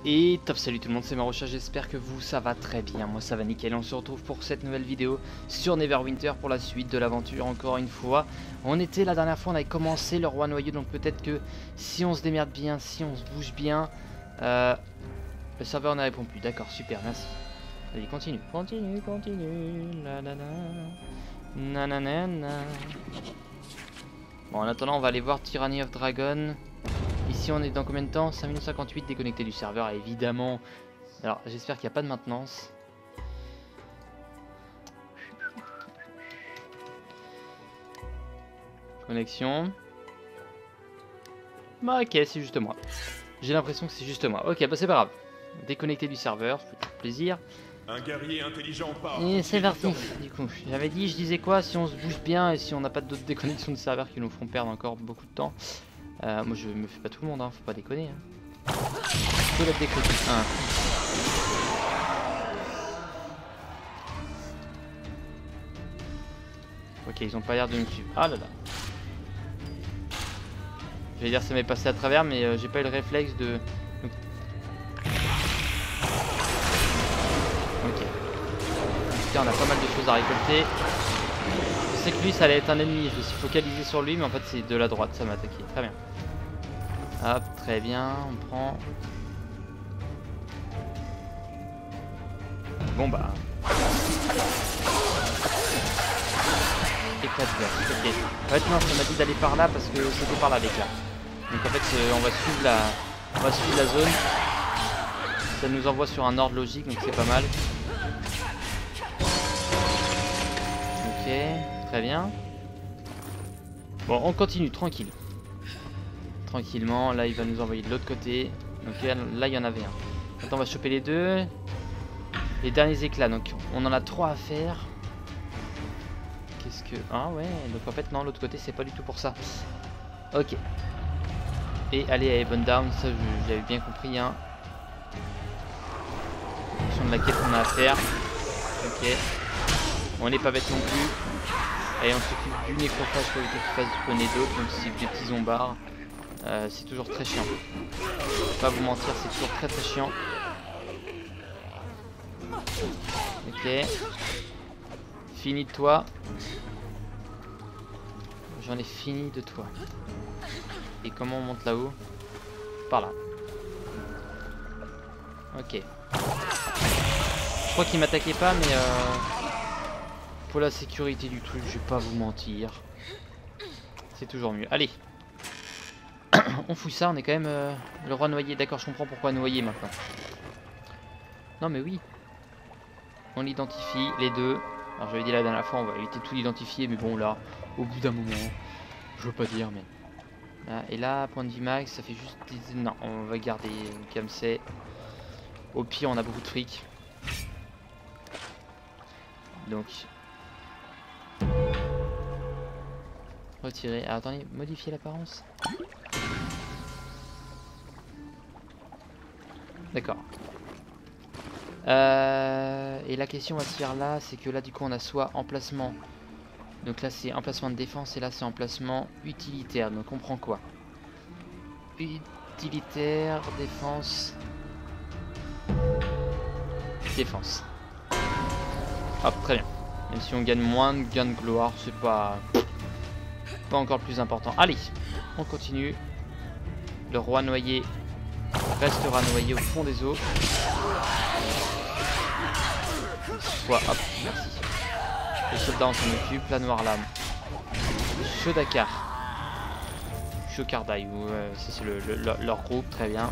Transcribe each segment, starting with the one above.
Et top, salut tout le monde, c'est Marocha, j'espère que vous ça va très bien, moi ça va nickel. On se retrouve pour cette nouvelle vidéo sur Neverwinter pour la suite de l'aventure encore une fois. On était la dernière fois, on avait commencé le roi noyé, donc peut-être que si on se démerde bien, si on se bouge bien, le serveur ne répond plus. D'accord, super, merci. Allez, continue, continue, continue, la la la, nanana. Bon, en attendant, on va aller voir Tyranny of Dragon. Ici on est dans combien de temps? 5 minutes 58, déconnecté du serveur évidemment. Alors j'espère qu'il n'y a pas de maintenance. Connexion. Bah ok, c'est juste moi. J'ai l'impression que c'est juste moi. Ok, bah c'est pas grave. Déconnecté du serveur, ça fait plaisir. Un guerrier intelligent part. Et c'est parti. Du coup, j'avais dit, je disais quoi, si on se bouge bien et si on n'a pas d'autres déconnexions de serveur qui nous feront perdre encore beaucoup de temps. Moi je me fais pas tout le monde, hein, faut pas déconner. Hein. Faut la déconner. Ok, ils ont pas l'air de me suivre. Ah là là. J'allais dire ça m'est passé à travers, mais j'ai pas eu le réflexe de. Ok. En tout cas, on a pas mal de choses à récolter. Je sais que lui, ça allait être un ennemi. Je me suis focalisé sur lui, mais en fait, c'est de la droite, ça m'a attaqué. Très bien. Hop, très bien, on prend. Bon bah. Éclat de verre, ok. En fait non, ça m'a dit d'aller par là parce que c'était par là l'éclat. Donc en fait on va suivre la zone. Ça nous envoie sur un ordre logique, donc c'est pas mal. Ok, très bien. Bon, on continue, tranquille. Tranquillement, là il va nous envoyer de l'autre côté. Donc là il y en avait un. Maintenant on va choper les deux. Les derniers éclats, donc on en a 3 à faire. Qu'est-ce que... Ah ouais, donc en fait non, l'autre côté c'est pas du tout pour ça. Ok. Et aller à Ebon Down, ça j'avais bien compris hein. En fonction de la quête qu'on a à faire. Ok. On n'est pas bête non plus. Et on s'occupe du nécrophage pour éviter qu'il fasse spawner d'autres, donc c'est des petits zombards. C'est toujours très chiant. Je vais pas vous mentir, c'est toujours très très chiant. Ok. Fini de toi. J'en ai fini de toi. Et comment on monte là-haut? Par là. Ok. Je crois qu'il m'attaquait pas, mais pour la sécurité du truc, je vais pas vous mentir. C'est toujours mieux. Allez. On fouille ça, on est quand même le roi noyé. D'accord, je comprends pourquoi noyer maintenant. Non mais oui. On l'identifie, les deux. Alors j'avais dit la dernière fois, on va éviter de tout l'identifier, mais bon là, au bout d'un moment, je veux pas dire, mais... Là, et là, point de vie max, ça fait juste... Non, on va garder comme c'est. Au pire, on a beaucoup de fric. Donc... Retirer. Alors attendez, modifier l'apparence. D'accord. Et la question va se faire là, c'est que là du coup on a soit emplacement. Donc là c'est emplacement de défense et là c'est emplacement utilitaire. Donc on prend quoi? Utilitaire, défense. Défense. Hop, très bien. Même si on gagne moins de gains de gloire, c'est pas encore le plus important. Allez, on continue. Le roi noyé restera noyé au fond des eaux. Soit, hop, merci. Les soldats on s'en occupe, la noire lame. Shodakar. Shokardai, ça c'est leur groupe, très bien.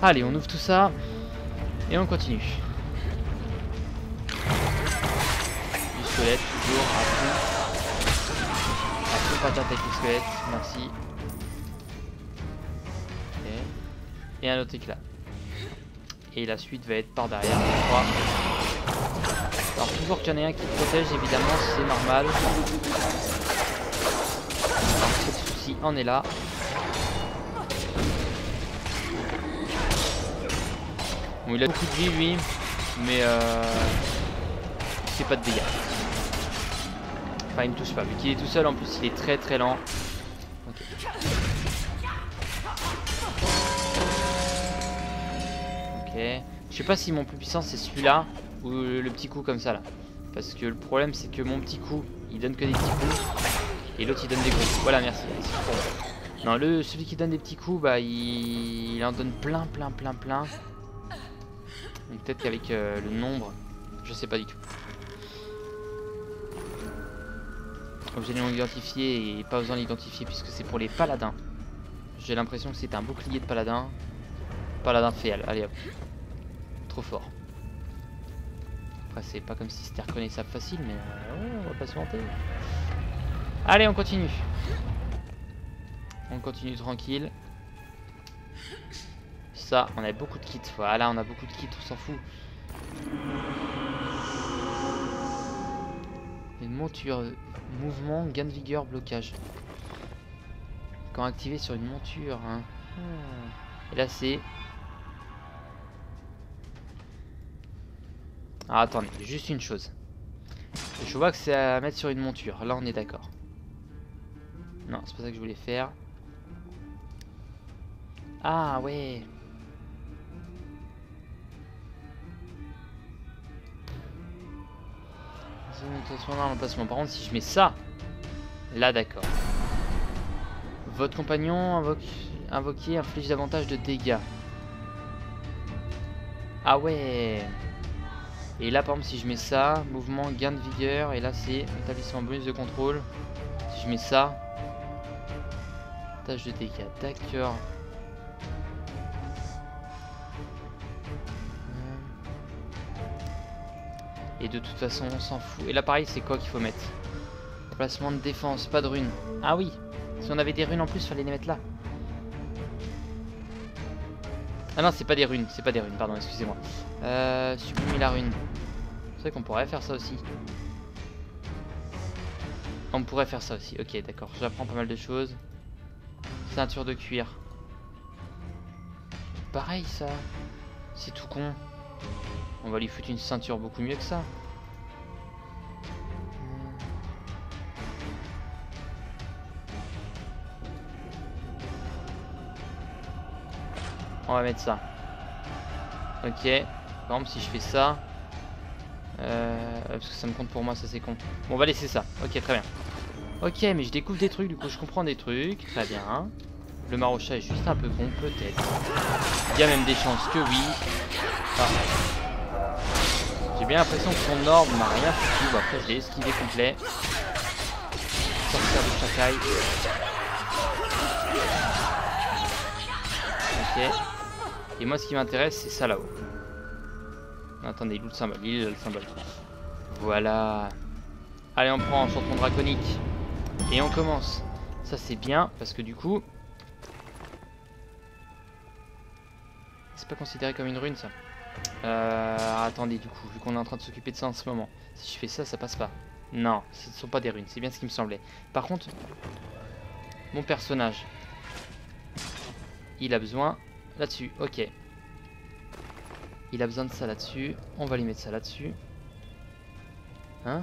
Allez, on ouvre tout ça. Et on continue. Du squelette, toujours, à fond. À fond patate avec le squelette, merci. Okay. Et un autre éclat. Et la suite va être par derrière, je crois. Alors toujours qu'il y en ait un qui protège, évidemment, c'est normal. Alors c'est le souci, on est là. Bon, il a beaucoup de vie lui, mais il fait pas de dégâts. Enfin il me touche pas, vu qu'il est tout seul en plus il est très très lent. Okay. Ok. Je sais pas si mon plus puissant c'est celui-là ou le petit coup comme ça là. Parce que le problème c'est que mon petit coup il donne que des petits coups et l'autre il donne des gros. Voilà, merci. Non, celui qui donne des petits coups, bah il en donne plein. Donc peut-être qu'avec le nombre, je sais pas du tout. Objet non identifié et pas besoin d'identifier puisque c'est pour les paladins. J'ai l'impression que c'est un bouclier de paladin. Paladin féal, allez hop. Trop fort. Après c'est pas comme si c'était reconnaissable facile mais on va pas se mentir. Allez, on continue. On continue tranquille. Ça, on a beaucoup de kits. Voilà, on a beaucoup de kits, on s'en fout. Une monture, mouvement, gain de vigueur, blocage. Quand activé sur une monture. Hein. Et là c'est... Ah, attendez, juste une chose. Je vois que c'est à mettre sur une monture. Là on est d'accord. Non, c'est pas ça que je voulais faire. Ah ouais. Par contre, si je mets ça, là d'accord. Votre compagnon invoqué inflige davantage de dégâts. Ah ouais. Et là par exemple si je mets ça, mouvement, gain de vigueur, et là c'est établissement bonus de contrôle. Si je mets ça, tâche de dégâts, d'accord. Et de toute façon on s'en fout. Et là pareil c'est quoi qu'il faut mettre? Placement de défense, pas de runes. Ah oui, si on avait des runes en plus fallait les mettre là. Ah non c'est pas des runes, pardon, excusez-moi. Supprimer la rune. C'est vrai qu'on pourrait faire ça aussi. On pourrait faire ça aussi, ok d'accord, j'apprends pas mal de choses. Ceinture de cuir. Pareil ça. C'est tout con. On va lui foutre une ceinture beaucoup mieux que ça. On va mettre ça. Ok. Par exemple si je fais ça. Parce que ça me compte pour moi, ça c'est con. Bon on va laisser ça. Ok très bien. Ok mais je découvre des trucs, du coup je comprends des trucs. Très bien. Le marochat est juste un peu con peut-être. Il y a même des chances que oui. Ah. J'ai bien l'impression que son orbe m'a rien foutu. Bon, après je l'ai esquivé complet. Sortir de Shakai. Ok. Et moi ce qui m'intéresse c'est ça là-haut. Attendez, il est où le symbole? Il est là le symbole. Voilà. Allez on prend enchantement draconique. Et on commence. Ça c'est bien parce que du coup... C'est pas considéré comme une rune ça. Attendez du coup, vu qu'on est en train de s'occuper de ça en ce moment. Si je fais ça, ça passe pas. Non, ce ne sont pas des runes, c'est bien ce qui me semblait. Par contre, mon personnage, il a besoin là-dessus, ok. Il a besoin de ça là-dessus, on va lui mettre ça là-dessus. Hein?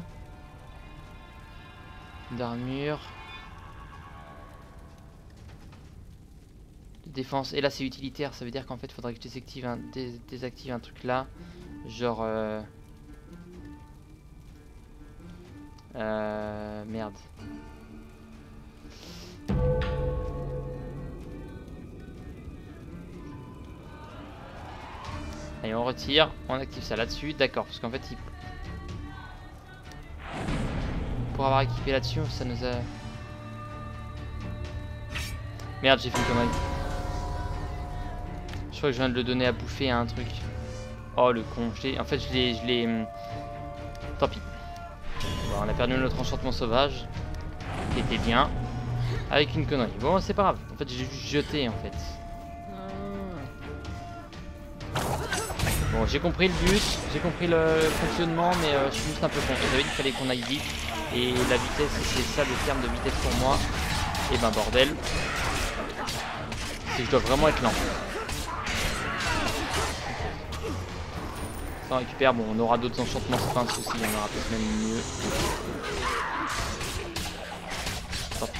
D'armure. Défense, et là c'est utilitaire, ça veut dire qu'en fait il faudrait que je désactive un truc là, genre merde. Allez on retire, on active ça là-dessus, d'accord, parce qu'en fait pour avoir équipé là-dessus, ça nous a... Merde, j'ai fait une connerie. Je crois que je viens de le donner à bouffer à un truc. Oh le con, en fait je l'ai... Tant pis. Bon, on a perdu notre enchantement sauvage. Qui était bien. Avec une connerie. Bon c'est pas grave. En fait j'ai juste jeté en fait. Bon j'ai compris le but. J'ai compris le fonctionnement. Mais je suis juste un peu con. J'avais dit qu'il fallait qu'on aille vite. Et la vitesse c'est ça le terme de vitesse pour moi. Et ben bordel. C'est que je dois vraiment être lent. Ça on récupère, bon on aura d'autres enchantements, c'est pas un souci, on aura peut-être même mieux. Tant pis,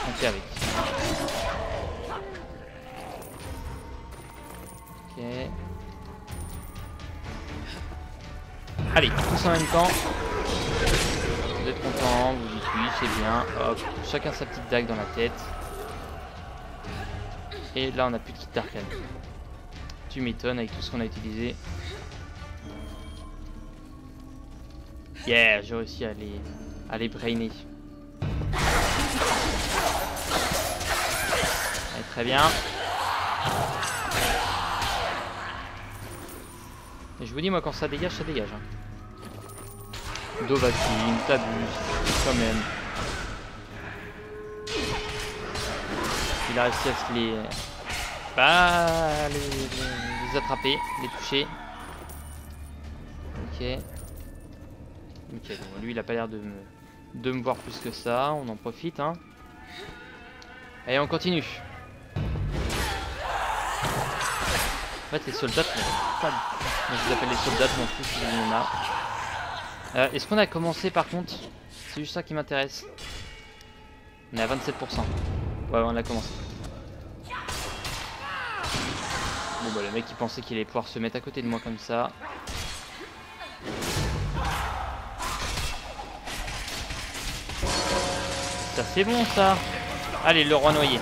on fait avec. Ok. Allez, tous en même temps. Vous êtes contents, vous dites oui, c'est bien. Hop, chacun sa petite dague dans la tête. Et là, on n'a plus de kit d'arcane. Tu m'étonnes avec tout ce qu'on a utilisé. Yeah, j'ai réussi à les brainer. Allez, très bien. Et je vous dis, moi, quand ça dégage, ça dégage. Hein. Dovahkiin, t'abuses, quand même. Il a réussi à se les attraper, les toucher. Ok. Ok, bon, lui il a pas l'air de me voir plus que ça, on en profite hein. Allez, on continue. En fait les soldats, moi je les appelle les soldats, je m'en fous si il y en a. Est-ce qu'on a commencé par contre? C'est juste ça qui m'intéresse. On est à 27%. Ouais, on a commencé. Bon bah le mec il pensait qu'il allait pouvoir se mettre à côté de moi comme ça. Ça c'est bon ça. Allez, le roi noyé.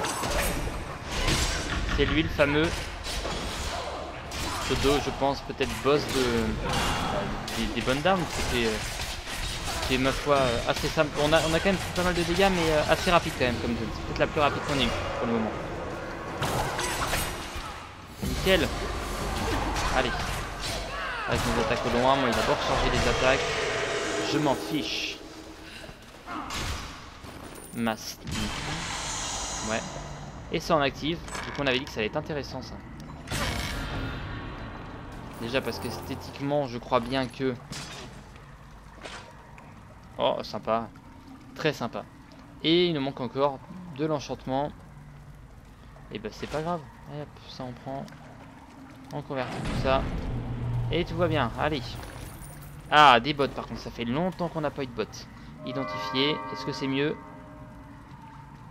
C'est lui le fameux pseudo, je pense, peut-être boss des bonnes dames. C'était ma foi assez simple. On a quand même fait pas mal de dégâts mais assez rapide quand même comme zone. C'est peut-être la plus rapide qu'on ait eu pour le moment. Nickel. Allez. Avec nos attaques au loin, moi il va d'abord charger les attaques. Je m'en fiche. Masse. Ouais. Et ça en active. Du coup on avait dit que ça allait être intéressant ça. Déjà parce qu'esthétiquement je crois bien que... Oh sympa. Très sympa. Et il nous manque encore de l'enchantement. Et bah c'est pas grave. Hop, ça on prend. On convertit tout ça. Et tout va bien. Allez. Ah, des bots par contre. Ça fait longtemps qu'on n'a pas eu de bots. Identifié. Est-ce que c'est mieux?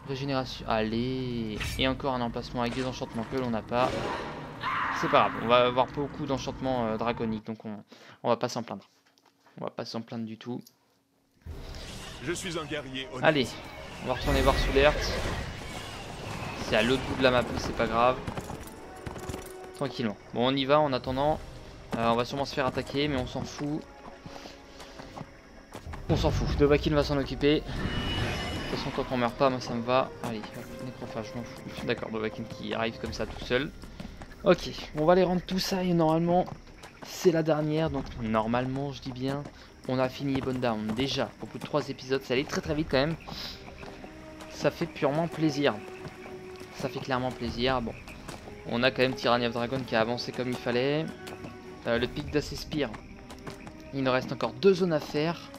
Régénération. Allez. Et encore un emplacement avec des enchantements que l'on n'a pas. C'est pas grave. On va avoir beaucoup d'enchantements draconiques. Donc on va pas s'en plaindre. On va pas s'en plaindre du tout. Je suis un guerrier honnête. Allez. On va retourner voir Soulert. C'est à l'autre bout de la map. C'est pas grave. Tranquillement. Bon, on y va en attendant. On va sûrement se faire attaquer, mais on s'en fout. On s'en fout. Dovahkiin va s'en occuper. De toute façon, tant qu'on meurt pas, moi ça me va. Allez, hop, nécrophage, je m'en fous. D'accord, Dovahkiin qui arrive comme ça tout seul. Ok, on va aller rendre tout ça et normalement, c'est la dernière. Donc, normalement, je dis bien, on a fini Ebon Down. Déjà, au bout de 3 épisodes, ça allait très très vite quand même. Ça fait purement plaisir. Ça fait clairement plaisir. Bon. On a quand même Tyranny of Dragon qui a avancé comme il fallait. Le pic d'Assespire. Il nous reste encore 2 zones à faire,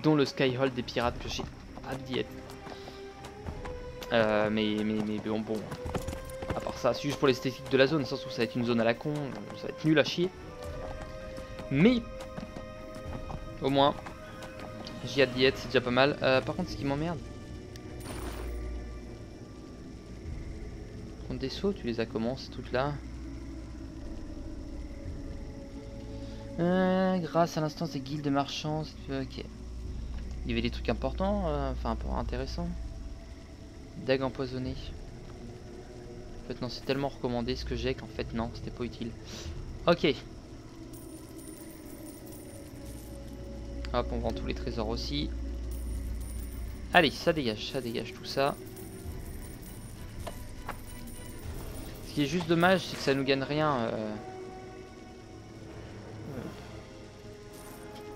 dont le Skyhold des pirates que j'ai hâte d'y être. Mais bon, à part ça, c'est juste pour l'esthétique de la zone. Ça se trouve, ça va être une zone à la con, ça va être nul à chier. Mais au moins, j'ai hâte d'y être, c'est déjà pas mal. Par contre, ce qui m'emmerde. Des sauts, tu les as comment ces trucs là? Grâce à l'instance des guildes marchands, ok. Il y avait des trucs importants, enfin intéressants. Dague empoisonnée. En fait non, c'est tellement recommandé ce que j'ai qu'en fait non, c'était pas utile. Ok. Hop, on vend tous les trésors aussi. Allez, ça dégage tout ça. Ce qui est juste dommage, c'est que ça nous gagne rien.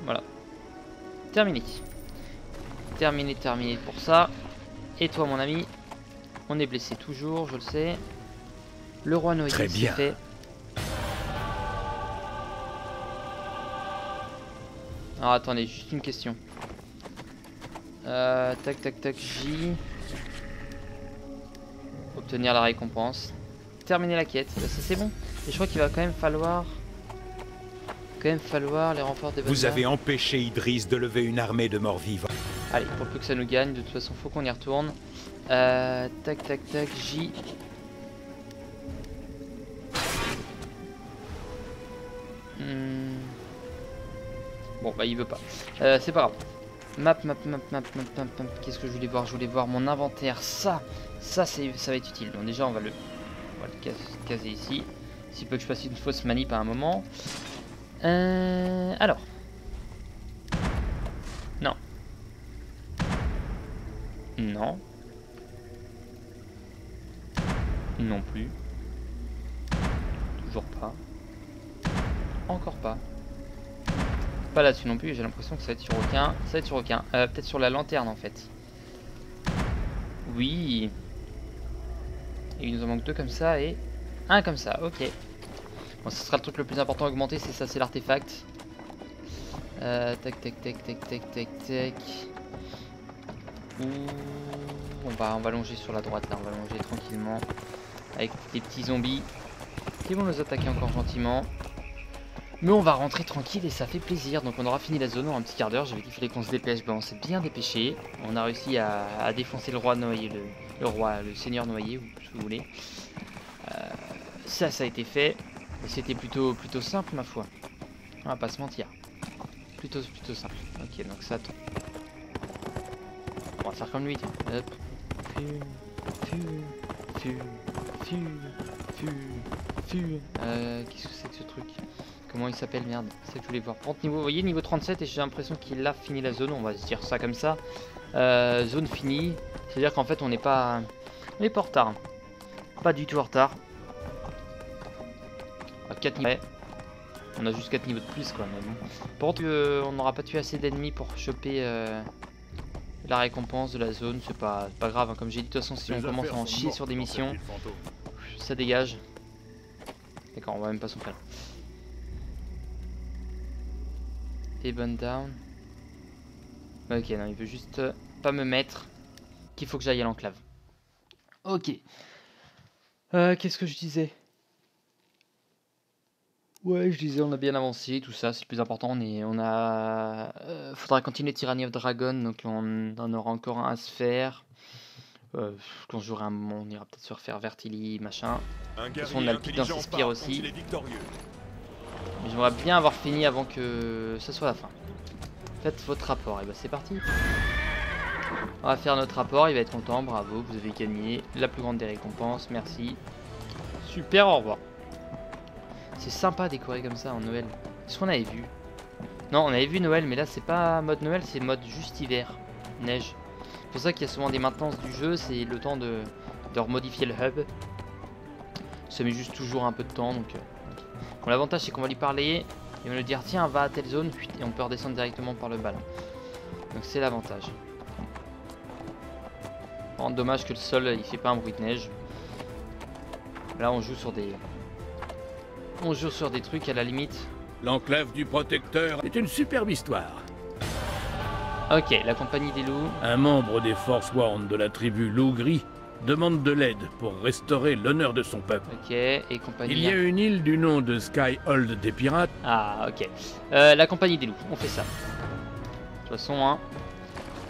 Voilà. Terminé. Terminé pour ça. Et toi, mon ami, on est blessé toujours, je le sais. Le roi noyé, c'est fait. Alors attendez, juste une question. Tac, J. Obtenir la récompense. Terminer la quête, ça c'est bon. Et je crois qu'il va quand même falloir les renforts des bonnes. Vous avez empêché Idriss de lever une armée de morts vivants. Allez, pour peu que ça nous gagne, de toute façon faut qu'on y retourne. Tac, J. Bon bah il veut pas. C'est pas grave. Map. Qu'est-ce que je voulais voir? Je voulais voir mon inventaire. Ça va être utile. Donc déjà on va le caser ici. S'il peut que je fasse une fausse manip à un moment. Alors. Non. Non. Non plus. Toujours pas. Encore pas. Pas là-dessus non plus, j'ai l'impression que ça va être sur aucun. Ça va être sur aucun. Peut-être sur la lanterne en fait. Oui. Et il nous en manque 2 comme ça et un comme ça, ok. Bon, ce sera le truc le plus important à augmenter, c'est ça, c'est l'artefact. Tac. Ouh, on va longer sur la droite là, on va longer tranquillement. Avec des petits zombies qui vont nous attaquer encore gentiment. Mais on va rentrer tranquille et ça fait plaisir. Donc on aura fini la zone en un petit quart d'heure. J'avais dit qu'il fallait qu'on se dépêche. Ben, on s'est bien dépêché. On a réussi à défoncer le roi noyé, le seigneur noyé, ou ce que vous voulez. Ça a été fait. Et c'était plutôt simple ma foi. On va pas se mentir. Plutôt simple. Ok, donc ça. On va faire comme lui. Tiens. Hop. Qu'est-ce que c'est que ce truc? Comment il s'appelle, merde? C'est ça que je voulais voir. Niveau, vous voyez, niveau 37 et j'ai l'impression qu'il a fini la zone. On va se dire ça comme ça. Zone finie. C'est-à-dire qu'en fait on n'est pas en retard. Pas du tout en retard. 4 niveaux. On a juste 4 niveaux de plus quoi. Mais bon. Par contre on n'aura pas tué assez d'ennemis pour choper la récompense de la zone. C'est pas grave hein. Comme j'ai dit, de toute façon si on commence à en chier sur des missions, ça dégage. D'accord, on va même pas s'en faire. Ebon down. Ok, non, il veut juste pas me mettre qu'il faut que j'aille à l'enclave. Ok. Qu'est-ce que je disais? Ouais, je disais, on a bien avancé, tout ça, c'est le plus important. Faudra continuer Tyranny of Dragon, donc on en aura encore un à se faire. Quand j'aurai un moment, on ira peut-être se refaire Vertili, machin. De toute façon, on a le pic dans ses spires aussi. Mais j'aimerais bien avoir fini avant que ce soit la fin. Faites votre rapport, et bah c'est parti. On va faire notre rapport, il va être content, bravo, vous avez gagné la plus grande des récompenses, merci. Super, au revoir. C'est sympa décorer comme ça en Noël. Est-ce qu'on avait vu? Non, on avait vu Noël, mais là c'est pas mode Noël, c'est mode juste hiver, neige. C'est pour ça qu'il y a souvent des maintenances du jeu, c'est le temps de remodifier le hub. Ça met juste toujours un peu de temps, donc... Bon, l'avantage c'est qu'on va lui parler, il va nous dire tiens va à telle zone, et on peut redescendre directement par le bas. Donc c'est l'avantage. Bon, dommage que le sol il fait pas un bruit de neige. Là on joue sur des... trucs à la limite. L'enclave du protecteur est une superbe histoire. Ok, la compagnie des loups. Un membre des Forsworn de la tribu Loup Gris demande de l'aide pour restaurer l'honneur de son peuple. Ok, et compagnie... Il y a une île du nom de Skyhold des pirates. Ah, ok. La compagnie des loups, on fait ça. De toute façon, hein,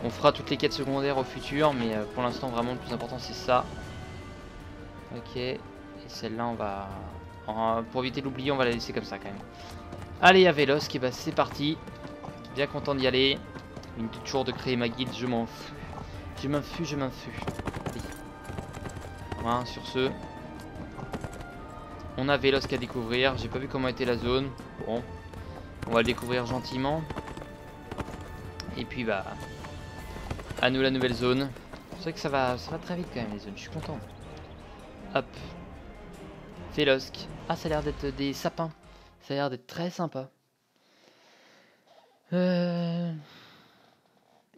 on fera toutes les quêtes secondaires au futur, mais pour l'instant, vraiment, le plus important, c'est ça. Ok, et celle-là, on va... pour éviter l'oublier, on va la laisser comme ça, quand même. Allez, à Vélos, qui bah, c'est parti. Bien content d'y aller. Une petite toujours de créer ma guilde, je m'en fous. Je m'en fous. Allez. Voilà, sur ce... On a Vélos qu'à découvrir. J'ai pas vu comment était la zone. Bon, on va le découvrir gentiment. Et puis bah, à nous la nouvelle zone. C'est vrai que ça va très vite quand même les zones. Je suis content. Hop. Vélosk. Ah, ça a l'air d'être des sapins. Ça a l'air d'être très sympa.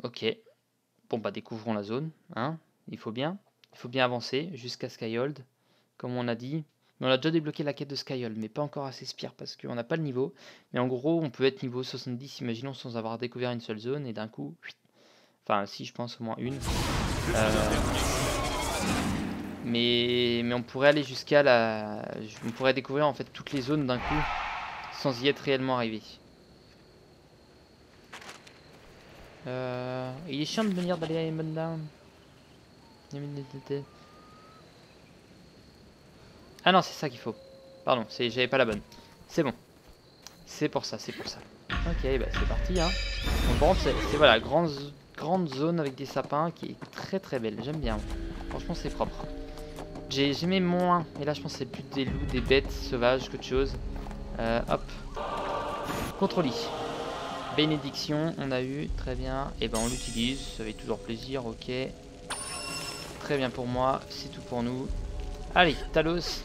Ok. Bon bah découvrons la zone. Hein. Il faut bien avancer jusqu'à Skyhold, comme on a dit. Mais on a déjà débloqué la quête de Skyhold, mais pas encore assez spire parce qu'on n'a pas le niveau. Mais en gros, on peut être niveau 70, imaginons, sans avoir découvert une seule zone, et d'un coup... Enfin, si, je pense au moins une. Mais on pourrait aller jusqu'à la... On pourrait découvrir en fait toutes les zones d'un coup, sans y être réellement arrivé. Il est chiant de venir d'aller à Ebon Down. Ah non, c'est ça qu'il faut. Pardon, j'avais pas la bonne. C'est bon. C'est pour ça, c'est pour ça. Ok, bah c'est parti. Hein. Donc, par contre, c'est voilà, grande zone avec des sapins qui est très très belle. J'aime bien. Franchement, c'est propre. J'aimais moins. Et là, je pense que c'est plus des loups, des bêtes sauvages qu'autre chose. Hop. Contrôle-I. Bénédiction, on a eu. Très bien. Et ben, on l'utilise. Ça fait toujours plaisir. Ok. Très bien pour moi. C'est tout pour nous. Allez, Talos.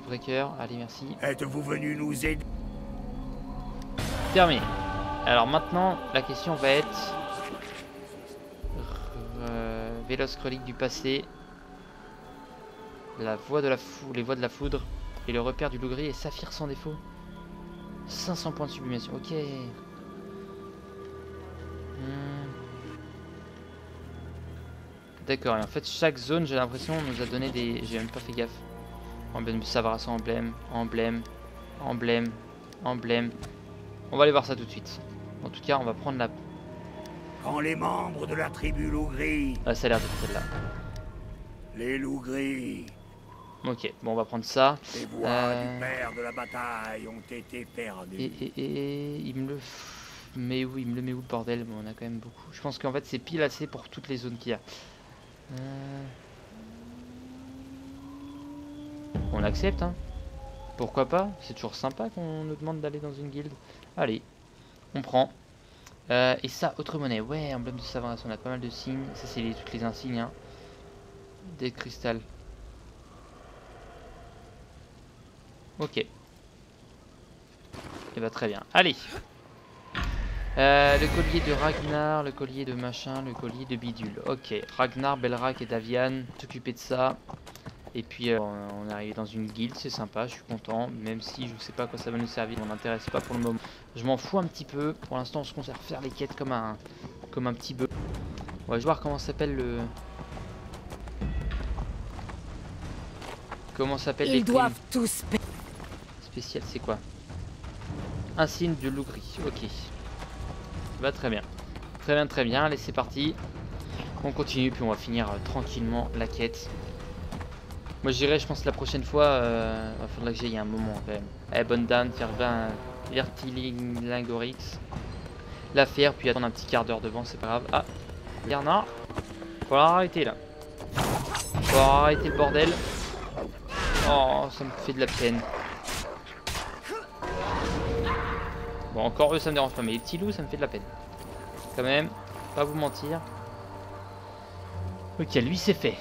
Breaker, allez merci. Êtes-vous venu nous aider? Terminé. Alors maintenant, la question va être Véloce relique du passé, la voie de les voies de la foudre et le repère du loup gris et saphir sans défaut. 500 points de sublimation. Ok. D'accord. Et en fait, chaque zone, j'ai l'impression, nous a donné des. J'ai même pas fait gaffe. Emblème de Savaras, emblème. On va aller voir ça tout de suite. En tout cas, on va prendre la... Quand les membres de la tribu loup gris... Ah, ça a l'air d'être celle-là. Les loups gris... Ok, bon, on va prendre ça. Les voix du père de la bataille ont été perdues. Et il me le... Mais où il me le met où le bordel? Bon, on a quand même beaucoup. Je pense qu'en fait, c'est pile assez pour toutes les zones qu'il y a. On accepte, hein. Pourquoi pas? C'est toujours sympa qu'on nous demande d'aller dans une guilde. Allez, on prend. Et ça, autre monnaie. Ouais, emblème de Savaras, on a pas mal de signes. Ça, c'est toutes les insignes. Hein. Des cristals. Ok. Et bah très bien. Allez. Le collier de Ragnar, le collier de machin, le collier de bidule. Ok. Ragnar, Belrak et Davian, s'occuper de ça. Et puis on est arrivé dans une guilde, c'est sympa, je suis content. Même si je sais pas à quoi ça va nous servir, on m'intéresse pas pour le moment. Je m'en fous un petit peu. Pour l'instant, on se conserve faire les quêtes comme un petit bœuf. Ouais, je vais voir comment s'appelle le... Comment s'appelle les... Ils doivent tous... Spécial, c'est quoi? Un signe de loup gris. Ok. Bah très bien. Très bien, très bien. Allez, c'est parti. On continue, puis on va finir tranquillement la quête. Moi j'irai, je pense, la prochaine fois. Il faudra que j'aille un moment quand même. Eh, bonne dame, faire 20 Vertilingorix. La faire, puis attendre un petit quart d'heure devant, c'est pas grave. Ah, Bernard. Faut arrêter là. Faut arrêter le bordel. Oh, ça me fait de la peine. Bon, encore eux, ça me dérange pas, mais les petits loups, ça me fait de la peine. Quand même, pas vous mentir. Ok, lui c'est fait.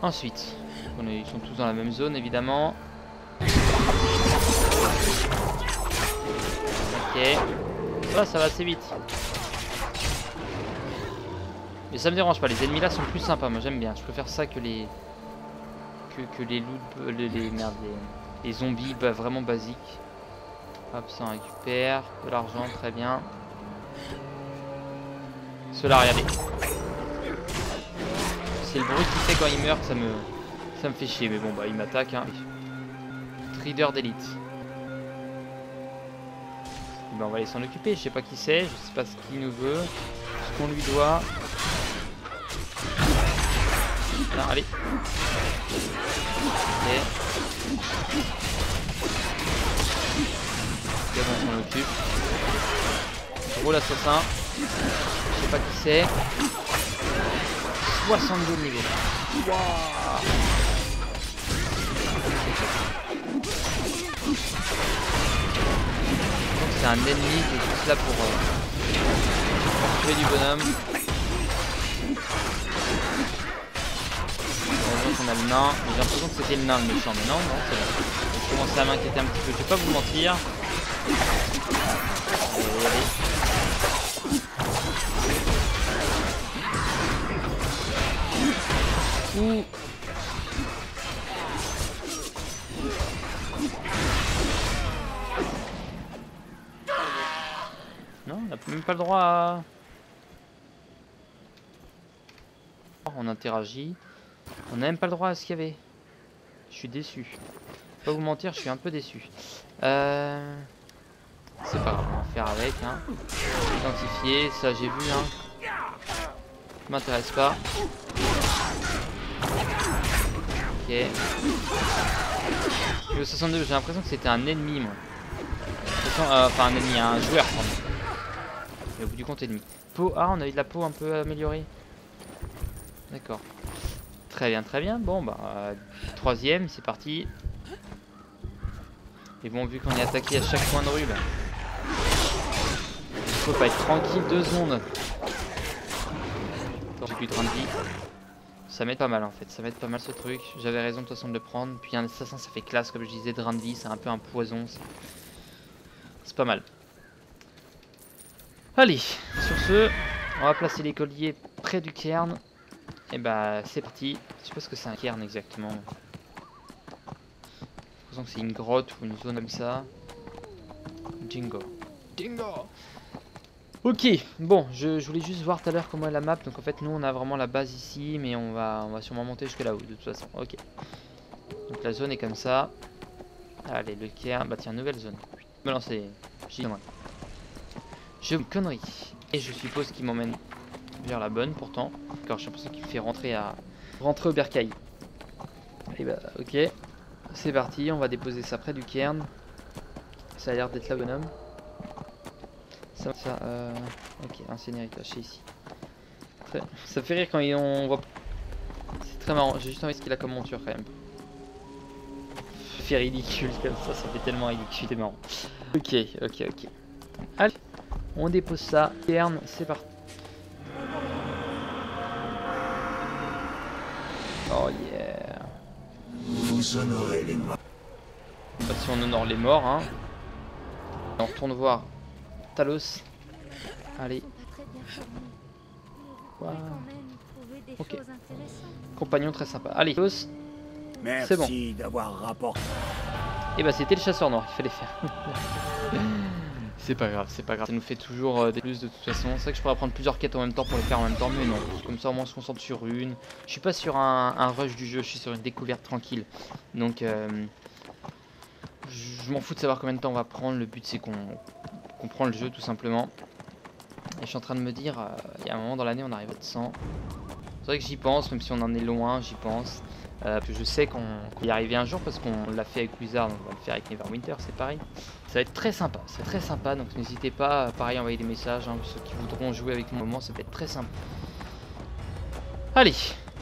Ensuite, ils sont tous dans la même zone évidemment. Ok. Ça va assez vite. Mais ça me dérange pas, les ennemis là sont plus sympas, moi j'aime bien. Je préfère ça que les... Que les loups... les zombies vraiment basiques. Hop, ça on récupère. De l'argent, très bien. Ceux-là, regardez. C'est le bruit qu'il fait quand il meurt que ça me fait chier. Mais bon, bah il m'attaque. Hein. Trader d'élite. Ben, on va aller s'en occuper. Je sais pas qui c'est. Je sais pas ce qu'il nous veut. Ce qu'on lui doit. Non, allez. Ok. On s'en occupe. Gros l'assassin. Je sais pas qui c'est. 62 de niveau. Wow. Donc c'est un ennemi qui est juste là pour tuer du bonhomme. Heureusement qu'on a le nain. J'ai l'impression que c'était le nain le méchant, mais non, c'est bon. Je commence à m'inquiéter un petit peu, je vais pas vous mentir. Allez. Ouh. Non, on n'a même pas le droit à... On interagit. On n'a même pas le droit à ce qu'il y avait. Je suis déçu. Pas vous mentir, je suis un peu déçu. C'est pas grave, on va faire avec. Hein. Identifier, ça j'ai vu. Hein. Ça m'intéresse pas. Ok. Tu Niveau 62, j'ai l'impression que c'était un ennemi, moi. Enfin, un ennemi, un joueur, pardon. Et au bout du compte, ennemi. Peau, ah, on a eu de la peau un peu améliorée. D'accord. Très bien, très bien. Bon, bah, troisième, c'est parti. Et bon, vu qu'on est attaqué à chaque coin de rue, bah, il faut pas être tranquille 2 secondes. J'ai plus de 30 vie. Ça m'aide pas mal en fait, ça m'aide pas mal ce truc. J'avais raison de toute façon de le prendre. Puis un assassin ça fait classe comme je disais, drain de vie, c'est un peu un poison. C'est pas mal. Allez, sur ce, on va placer les colliers près du cairn. Et bah c'est parti. Je sais pas ce que c'est un cairn exactement. J'ai l'impression que c'est une grotte ou une zone comme ça. Jingo. Jingo. Ok, bon, je voulais juste voir tout à l'heure comment est la map. Donc en fait nous on a vraiment la base ici, mais on va sûrement monter jusque là-haut de toute façon. Ok. Donc la zone est comme ça. Allez, le cairn, bah tiens, nouvelle zone. Me lancer, je me connerie. Et je suppose qu'il m'emmène vers la bonne pourtant. D'accord, j'ai l'impression qu'il me fait rentrer au bercail. Et bah ok, c'est parti, on va déposer ça près du cairn. Ça a l'air d'être la bonhomme. Ok, un seigneur caché ici. Ça fait rire quand on voit. C'est très marrant, j'ai juste envie de ce qu'il a comme monture quand même. Fait ridicule comme ça fait tellement ridicule, c'est marrant. Ok. Allez, on dépose ça. Cairn, c'est parti. Oh yeah. Vous honorez les morts. Bah, si on honore les morts, hein. On retourne voir Talos. Allez. Wow. Ok. Compagnon très sympa. Allez, Talos. C'est bon. Merci d'avoir rapporté. Et bah c'était le chasseur noir qu'il fallait faire. C'est pas grave, c'est pas grave. Ça nous fait toujours des plus de toute façon. C'est vrai que je pourrais prendre plusieurs quêtes en même temps pour les faire en même temps, mais non. Comme ça au moins on se concentre sur une. Je suis pas sur un rush du jeu, je suis sur une découverte tranquille. Donc je m'en fous de savoir combien de temps on va prendre. Le but c'est qu'on prend le jeu tout simplement. Et je suis en train de me dire, il y a un moment dans l'année on arrive à 100. C'est vrai que j'y pense, même si on en est loin, j'y pense. Que je sais qu'on y arriver un jour parce qu'on l'a fait avec Wizard, donc on va le faire avec Neverwinter, c'est pareil. Ça va être très sympa, c'est très sympa, donc n'hésitez pas, pareil, à envoyer des messages, hein, ceux qui voudront jouer avec moi au moment, ça va être très sympa. Allez,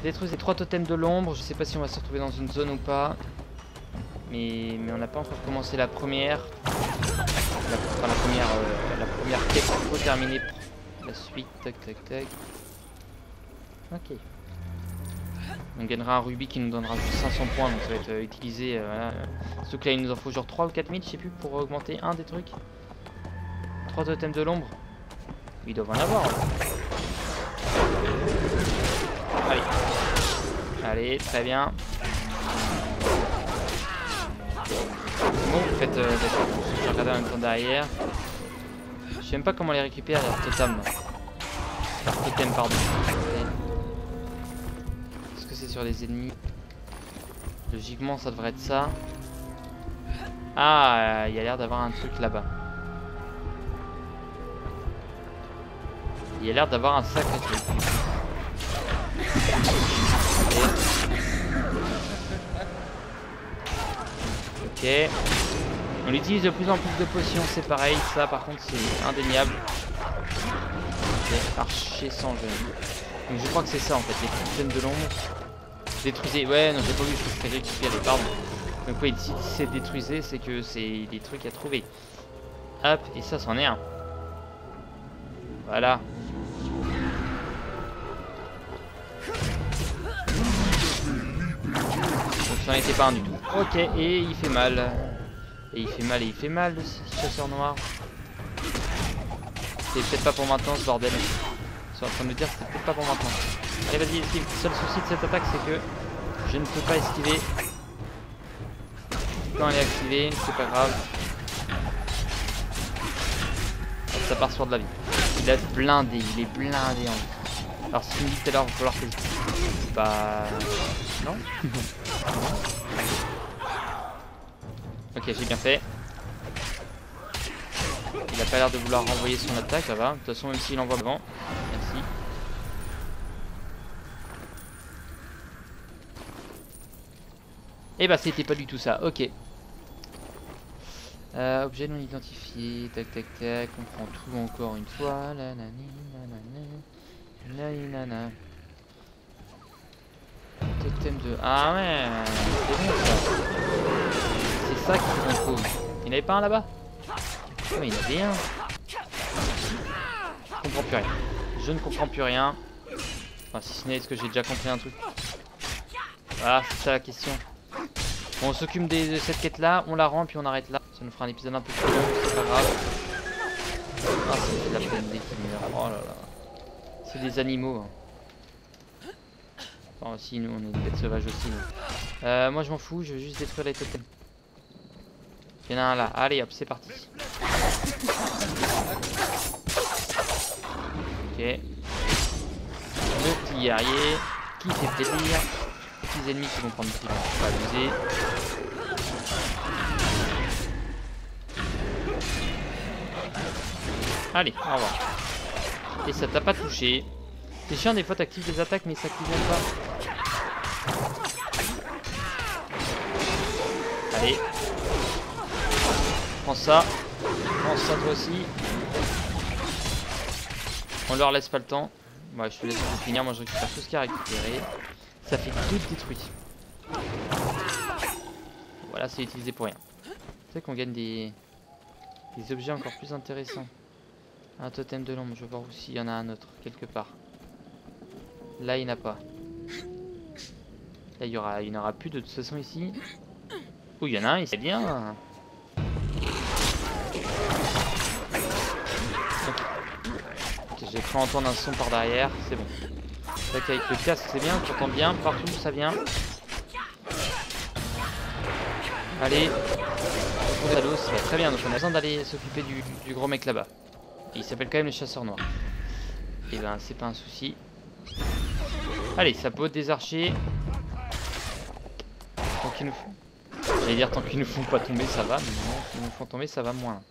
détruire les 3 totems de l'ombre, je sais pas si on va se retrouver dans une zone ou pas. Mais on n'a pas encore commencé la première. La première quête qu'il faut terminer pour la suite, tac. Ok. On gagnera un rubis qui nous donnera juste 500 points, donc ça va être utilisé. Voilà. Surtout que là il nous en faut genre 3 ou 4000, je sais plus, pour augmenter un des trucs. 3 totems de l'ombre. Ils doivent en avoir. Allez, très bien. Bon, vous faites d'accord, je regarde en même temps derrière. Je sais même pas comment les récupérer, leurs totems. Leurs totems, pardon. Sur les ennemis. Logiquement ça devrait être ça. Ah, il y a l'air d'avoir un truc là-bas. Il y a l'air d'avoir un sacré truc. Ok. On utilise de plus en plus de potions, c'est pareil. Ça par contre c'est indéniable. Ok, archer sans jeune. Donc je crois que c'est ça en fait, les totems de l'ombre. Détruisez, ouais non j'ai pas vu que c'était récupéré, pardon. Donc oui, si c'est détruisé, c'est que c'est des trucs à trouver. Hop, et ça c'en est un. Voilà. Donc ça n'en était pas un du tout. Ok, et il fait mal. Et il fait mal le chasseur noir. C'est peut-être pas pour maintenant ce bordel. Ils sont en train de me dire que c'est peut-être pas pour maintenant. Allez vas-y, esquive. Le seul souci de cette attaque c'est que je ne peux pas esquiver. Quand elle est activée, c'est pas grave. Hop, ça part sur de la vie. Il est blindé en vie. Alors si tu me dis tout à l'heure, il va falloir que... Bah... Non. Ok, j'ai bien fait. Il a pas l'air de vouloir renvoyer son attaque, ça va. De toute façon, même s'il envoie devant. Merci. Et bah c'était pas du tout ça, ok. Objet non identifié, tac tac tac, on prend tout encore une fois. La nani, nanana. Totem de... Ah ouais, c'est bon ça. C'est ça qu'il faut. Il n'avait pas un là-bas? Oh, il y en avait un. Je comprends plus rien. Je ne comprends plus rien. Enfin, si ce n'est, est-ce que j'ai déjà compris un truc? Voilà, c'est ça la question. Bon, on s'occupe de cette quête là, on la rend puis on arrête là. Ça nous fera un épisode un peu plus long, c'est pas grave. Ah, ça fait de la peine dès qu'ils meurent. Oh là là. C'est des animaux. Hein. Enfin, si, nous on est des bêtes sauvages aussi. Moi je m'en fous, je veux juste détruire les totems. Il y en a un là. Allez hop, c'est parti. Ok. Le petit guerrier qui fait plaisir. Petits ennemis qui vont prendre du temps, pas abuser. Allez, au revoir. Et ça t'a pas touché. C'est chiant des fois t'actives des attaques mais ça active même pas. Allez. Prends ça. Prends ça toi aussi. On leur laisse pas le temps. Ouais, je te laisse finir, moi je récupère tout ce qu'il y a à récupérer. Ça fait tout détruit. Voilà, c'est utilisé pour rien. C'est vrai qu'on gagne des objets encore plus intéressants. Un totem de l'ombre, je vais voir s'il y en a un autre, quelque part. Là, il n'y en a pas. Là, il n'y en aura plus de toute façon ici. Oh, il y en a un, il c'est bien. J'ai cru entendre un son par derrière, c'est bon. C'est vrai qu'avec le casque c'est bien, tu entends bien, partout ça vient. Allez, Talos, ça va très bien, donc on a besoin d'aller s'occuper du gros mec là-bas. Et il s'appelle quand même le chasseur noir. Et ben c'est pas un souci. Allez, ça peut des archers. Tant qu'ils nous font... J'allais dire tant qu'ils nous font pas tomber ça va, mais non, s'ils nous font tomber ça va moins.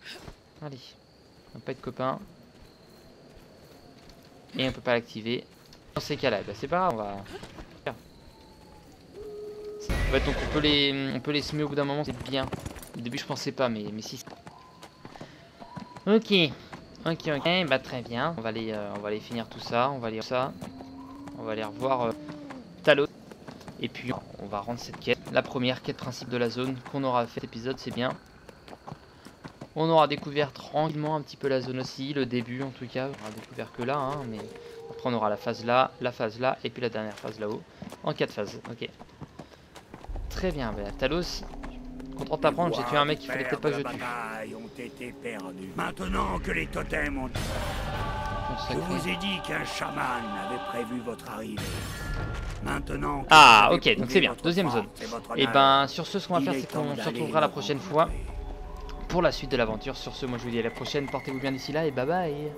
Allez, on va pas être copains. Et on peut pas l'activer. Dans ces cas là, bah c'est pas grave, on va faire. En fait, donc on peut les semer au bout d'un moment, c'est bien. Au début je pensais pas, mais si. Ok, bah très bien. On va aller finir tout ça, on va aller revoir Talos. Et puis on va rendre cette quête, la première quête principe de la zone qu'on aura fait cet épisode, c'est bien. On aura découvert tranquillement un petit peu la zone aussi, le début en tout cas. On aura découvert que là, hein, mais après on aura la phase là, et puis la dernière phase là-haut. En 4 phases, ok. Très bien, bah, Talos, content de t'apprendre, j'ai tué un mec qu'il fallait peut-être pas que je tue. Maintenant que les totems ont... Je vous ai dit qu'un chaman avait prévu votre arrivée. Maintenant... Ah, ok, donc c'est bien, deuxième zone. Et ben, sur ce qu'on va faire, c'est qu'on se retrouvera la prochaine fois pour la suite de l'aventure. Sur ce, moi je vous dis à la prochaine, portez-vous bien d'ici là et bye bye.